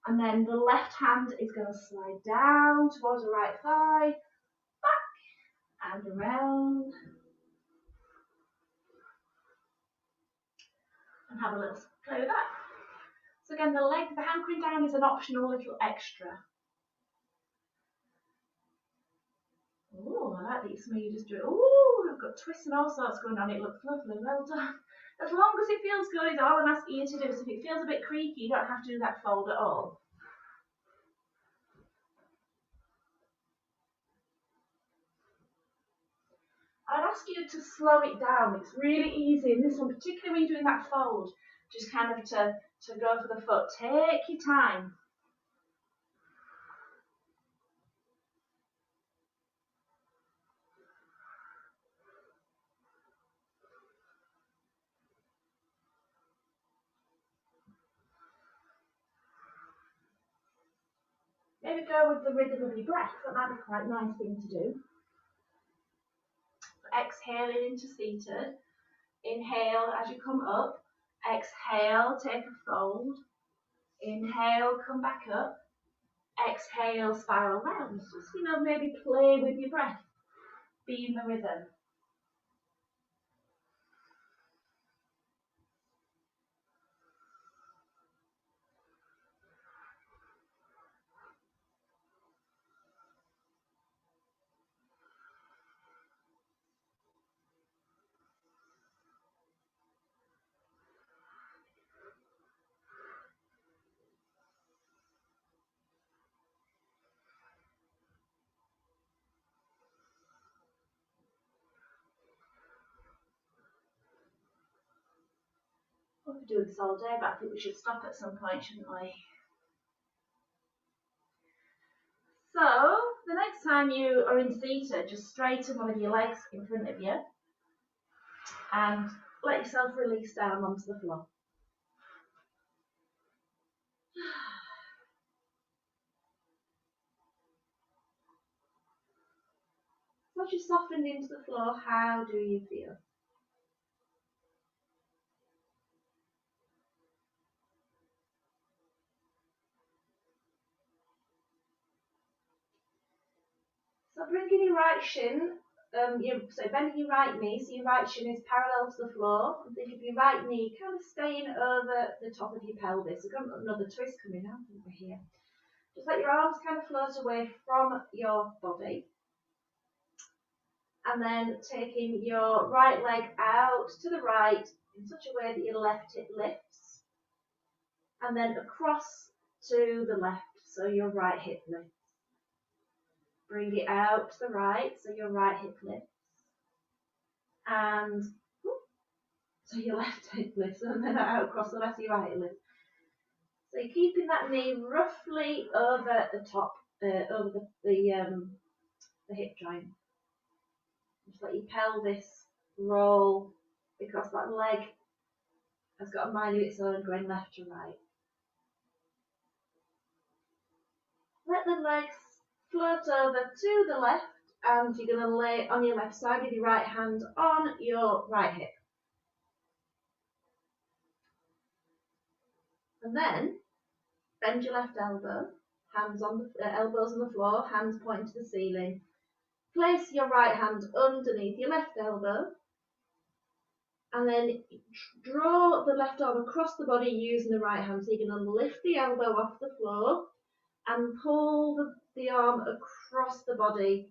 and then the left hand is going to slide down towards the right thigh, back and around, and have a little play with that. So again, the hand going down is an optional little extra. Oh, I like that some of you just do it. Oh, I've got twists and all sorts going on. It looks lovely. Well done. As long as it feels good is all I'm asking you to do. So if it feels a bit creaky, you don't have to do that fold at all. I'd ask you to slow it down. It's really easy in this one, particularly when you're doing that fold, just kind of to go for the foot. Take your time. Maybe go with the rhythm of your breath. That might be quite a nice thing to do. Exhaling into seated. Inhale as you come up. Exhale, take a fold. Inhale, come back up. Exhale, spiral round. Just, maybe play with your breath. Be in the rhythm. We could do this all day, but I think we should stop at some point, shouldn't we? So, the next time you are in seated, just straighten one of your legs in front of you and let yourself release down onto the floor. So as you soften into the floor, how do you feel? So bringing your right shin, so bending your right knee, so your right shin is parallel to the floor, and think of your right knee kind of staying over the top of your pelvis. We've got another twist coming out over here. Just let your arms kind of float away from your body. And then taking your right leg out to the right in such a way that your left hip lifts. And then across to the left, so your right hip lifts. Bring it out to the right, so your right hip lifts. And so your left hip lifts, and then out across the left, your right hip lifts. So you're keeping that knee roughly over the top, over the hip joint. Just let your pelvis roll because that leg has got a mind of its own going left to right. Let the legs float over to the left, and you're going to lay on your left side with your right hand on your right hip. And then bend your left elbow, hands on the elbows on the floor, hands pointing to the ceiling. Place your right hand underneath your left elbow, and then draw the left arm across the body using the right hand. So you're going to lift the elbow off the floor and pull the arm across the body,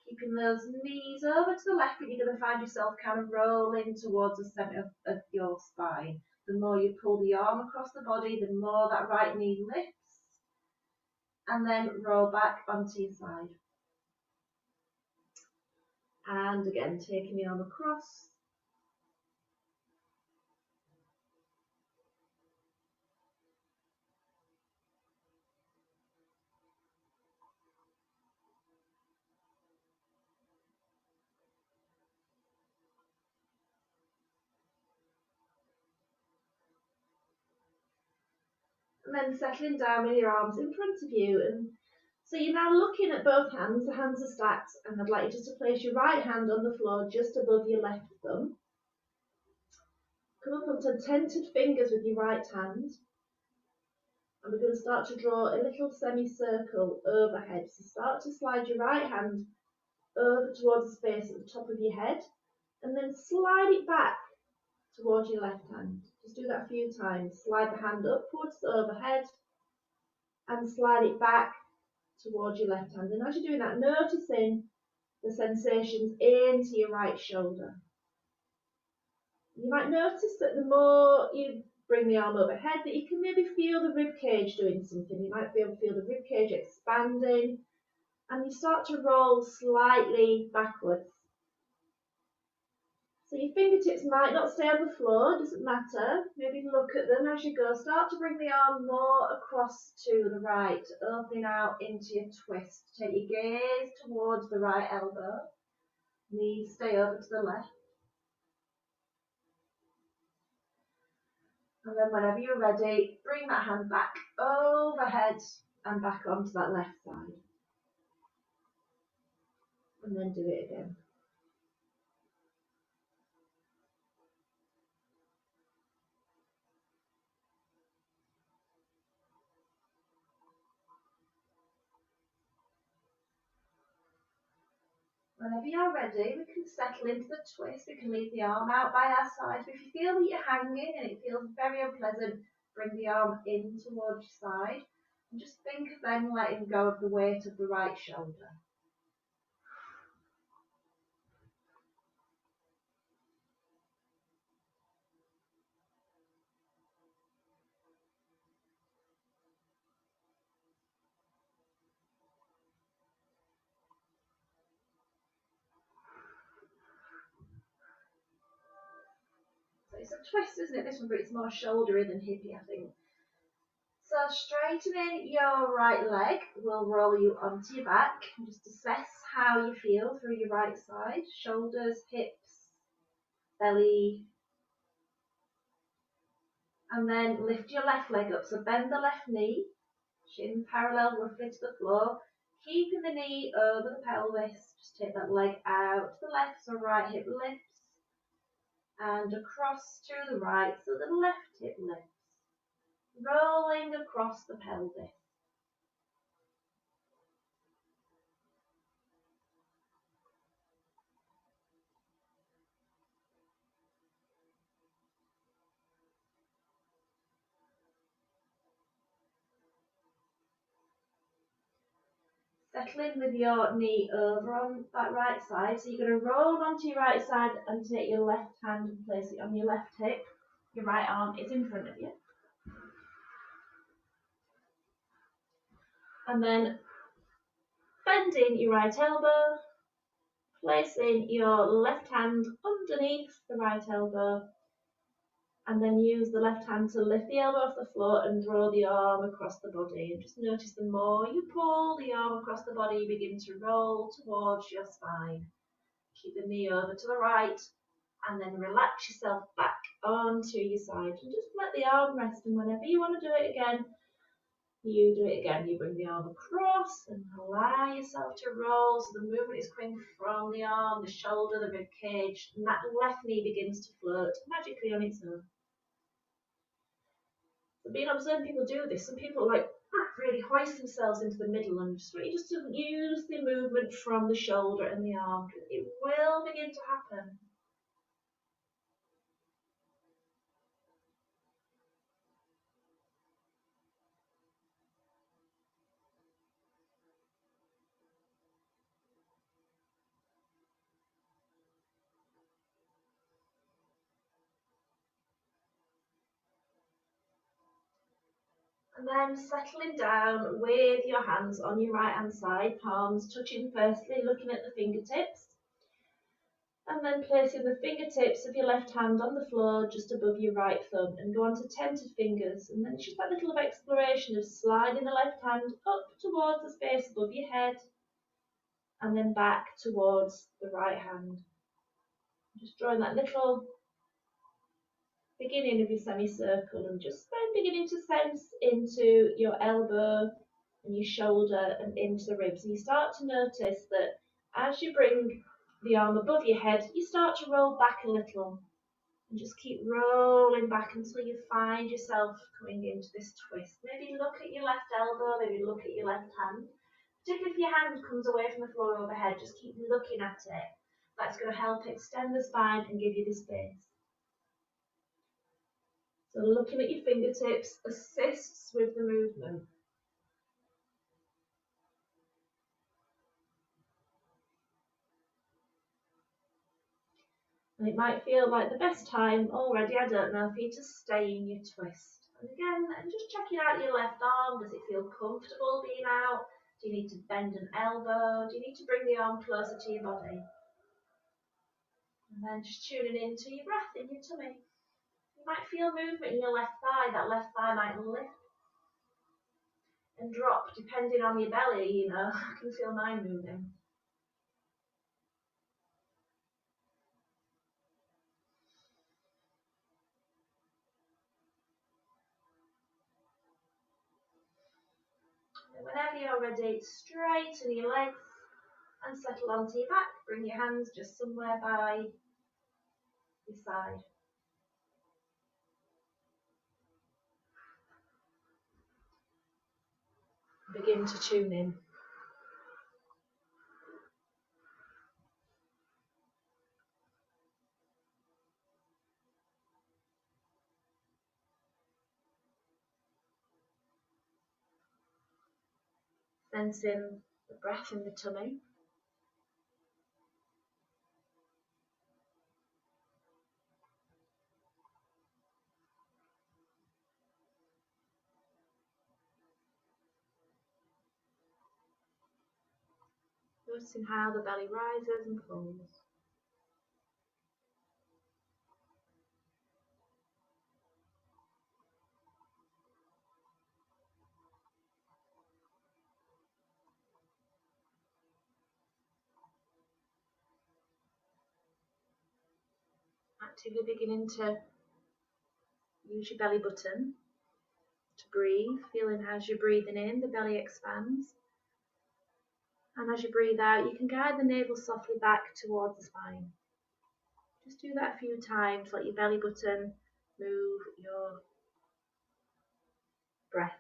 keeping those knees over to the left, but you're going to find yourself kind of rolling towards the centre of your spine. The more you pull the arm across the body, the more that right knee lifts, and then roll back onto your side. And again, taking the arm across. And then settling down with your arms in front of you. And so you're now looking at both hands. The hands are stacked, and I'd like you just to place your right hand on the floor just above your left thumb. Come up onto tented fingers with your right hand. And we're going to start to draw a little semicircle overhead. So start to slide your right hand over towards the space at the top of your head, and then slide it back towards your left hand. Just do that a few times. Slide the hand upwards overhead and slide it back towards your left hand. And as you're doing that, noticing the sensations into your right shoulder. You might notice that the more you bring the arm overhead, that you can maybe feel the rib cage doing something. You might be able to feel the rib cage expanding, and you start to roll slightly backwards. So your fingertips might not stay on the floor, doesn't matter. Maybe look at them as you go. Start to bring the arm more across to the right, opening out into your twist. Take your gaze towards the right elbow. Knees stay over to the left. And then whenever you're ready, bring that hand back overhead and back onto that left side. And then do it again. Whenever you're ready, we can settle into the twist. We can leave the arm out by our side. But if you feel that you're hanging and it feels very unpleasant, bring the arm in towards your side. And just think of then letting go of the weight of the right shoulder. So it's a twist, isn't it? This one, but it's more shouldery than hippie, I think. So straightening your right leg will roll you onto your back. And just assess how you feel through your right side. Shoulders, hips, belly. And then lift your left leg up. So bend the left knee. Shin parallel roughly to the floor. Keeping the knee over the pelvis, just take that leg out to the left, so right hip lifts, and across to the right, so the left hip lifts, rolling across the pelvis. Settle in with your knee over on that right side. So you're going to roll onto your right side and take your left hand and place it on your left hip. Your right arm is in front of you. And then bending your right elbow, placing your left hand underneath the right elbow, and then use the left hand to lift the elbow off the floor and draw the arm across the body. And just notice the more you pull the arm across the body, you begin to roll towards your spine. Keep the knee over to the right, and then relax yourself back onto your side. And just let the arm rest, and whenever you want to do it again, you do it again. You bring the arm across and allow yourself to roll. So the movement is coming from the arm, the shoulder, the rib cage, and that left knee begins to float magically on its own. So being observing people do this, some people like really hoist themselves into the middle and just use the movement from the shoulder and the arm. It will begin to happen. And then settling down with your hands on your right hand side, palms touching firstly, looking at the fingertips. And then placing the fingertips of your left hand on the floor just above your right thumb and go on to tented fingers. And then it's just that little exploration of sliding the left hand up towards the space above your head and then back towards the right hand. Just drawing that little beginning of your semicircle and just then beginning to sense into your elbow and your shoulder and into the ribs. And you start to notice that as you bring the arm above your head, you start to roll back a little and just keep rolling back until you find yourself coming into this twist. Maybe look at your left elbow, maybe look at your left hand. Particularly if your hand comes away from the floor overhead, just keep looking at it. That's going to help extend the spine and give you the space. So looking at your fingertips assists with the movement. And it might feel like the best time already, I don't know, for you to stay in your twist. And again, just checking out your left arm. Does it feel comfortable being out? Do you need to bend an elbow? Do you need to bring the arm closer to your body? And then just tuning into your breath in your tummy. You might feel movement in your left thigh. That left thigh might lift and drop depending on your belly, you know. I can feel mine moving. And whenever you're ready, straighten your legs and settle onto your back. Bring your hands just somewhere by your side. Begin to tune in. Sensing the breath in the tummy. Noticing how the belly rises and falls. Actively beginning to use your belly button to breathe, feeling as you're breathing in, the belly expands. And as you breathe out, you can guide the navel softly back towards the spine. Just do that a few times, let your belly button move your breath.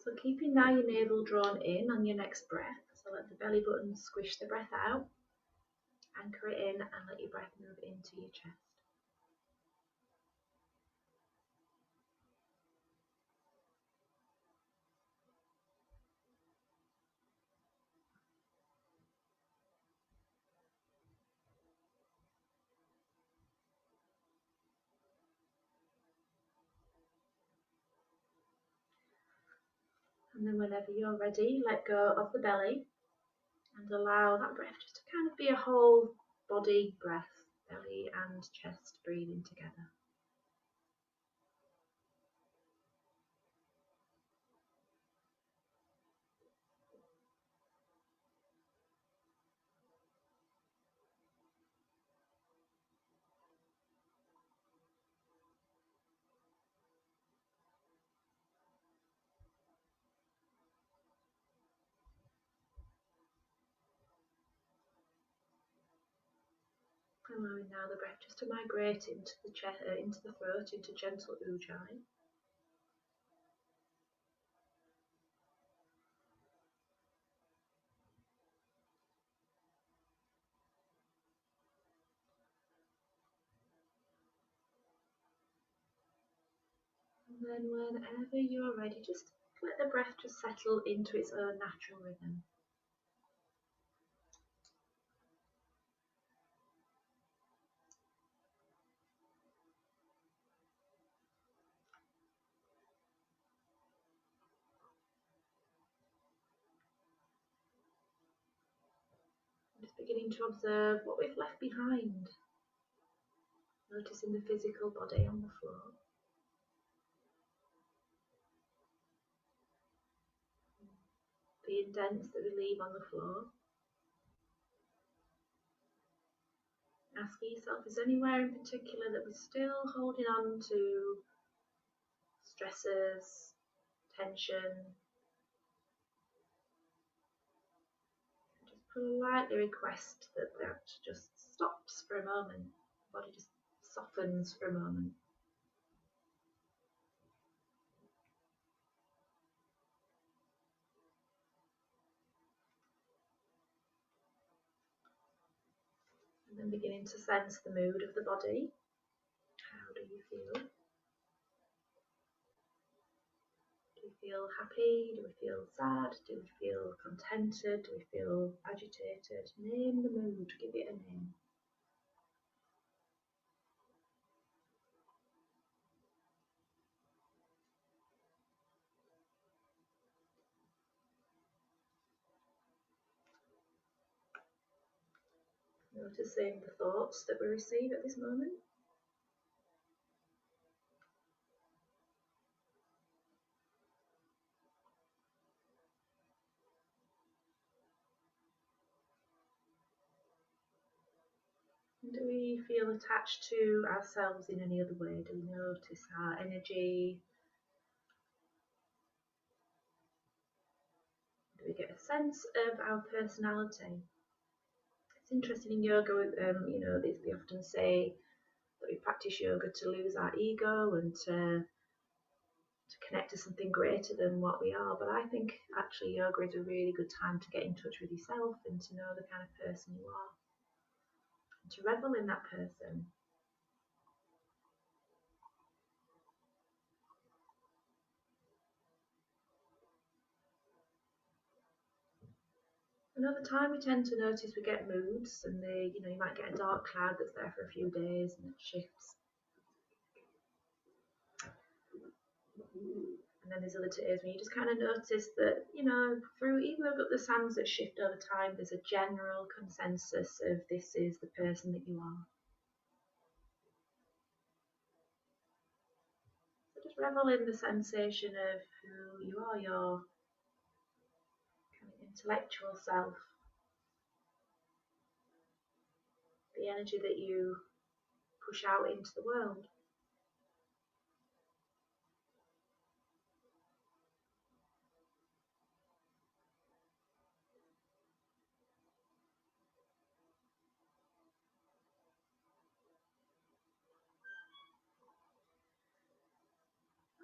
So keeping now your navel drawn in on your next breath, so let the belly button squish the breath out, anchor it in and let your breath move into your chest. And then whenever you're ready, let go of the belly and allow that breath just to kind of be a whole body breath, belly and chest breathing together. Allowing now the breath just to migrate into the chest, into the throat, into gentle ujjayi. And then whenever you're ready, just let the breath just settle into its own natural rhythm. Just beginning to observe what we've left behind. Noticing the physical body on the floor. The indents that we leave on the floor. Asking yourself, is there anywhere in particular that we're still holding on to? Stresses, tension. Just politely request that just stops for a moment. The body just softens for a moment. And then beginning to sense the mood of the body. How do you feel? Do we feel happy? Do we feel sad? Do we feel contented? Do we feel agitated? Name the mood, give it a name. Noticing the thoughts that we receive at this moment. Do we feel attached to ourselves in any other way? Do we notice our energy? Do we get a sense of our personality? It's interesting in yoga, they often say that we practice yoga to lose our ego and to connect to something greater than what we are. But I think actually yoga is a really good time to get in touch with yourself and to know the kind of person you are, and to revel in that person. And over time, we tend to notice we get moods, and you might get a dark cloud that's there for a few days and it shifts. And then there's other days when you just kind of notice that, through even though the sands that shift over time, there's a general consensus of this is the person that you are. So just revel in the sensation of who you are, your kind of intellectual self, the energy that you push out into the world.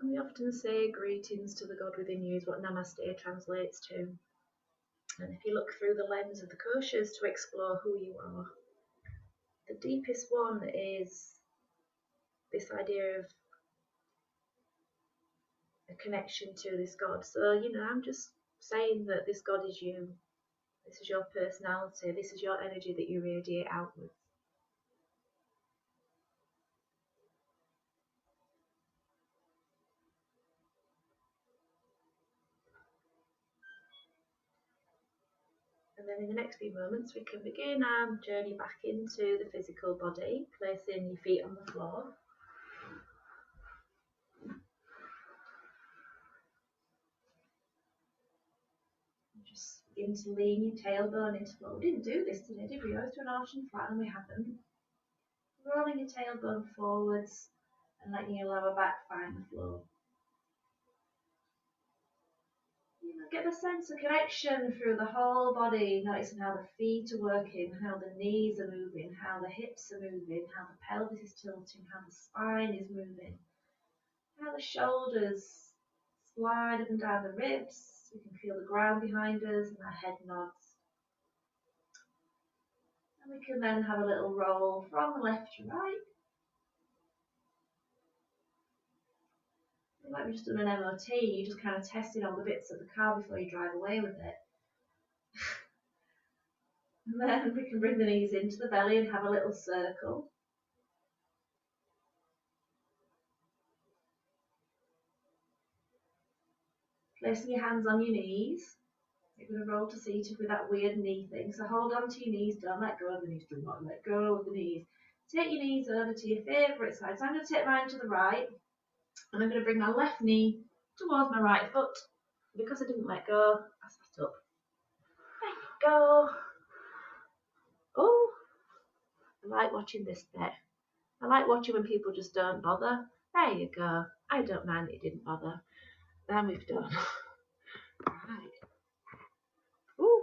And we often say greetings to the God within you is what Namaste translates to. And if you look through the lens of the koshas to explore who you are, the deepest one is this idea of a connection to this God. So, I'm just saying that this God is you. This is your personality. This is your energy that you radiate outwards. And then in the next few moments, we can begin our journey back into the physical body, placing your feet on the floor. Just begin to lean your tailbone into the floor. We didn't do this today, did we? We always do an arch and flat, and we haven't. Rolling your tailbone forwards and letting your lower back find the floor. Get the sense of connection through the whole body, noticing how the feet are working, how the knees are moving, how the hips are moving, how the pelvis is tilting, how the spine is moving, how the shoulders slide up and down the ribs. We can feel the ground behind us and our head nods. And we can then have a little roll from left to right. Like we've just done an MOT, you're just kind of testing all the bits of the car before you drive away with it. And then we can bring the knees into the belly and have a little circle. Placing your hands on your knees. You're going to roll to seated with that weird knee thing. So hold on to your knees, don't let go of the knees, do not let go of the knees. Take your knees over to your favourite side. So I'm going to take mine to the right. And I'm going to bring my left knee towards my right foot. Because I didn't let go, I sat up. There you go. Oh, I like watching this bit. I like watching when people just don't bother. There you go. I don't mind that you didn't bother. Then we've done. Right. Ooh,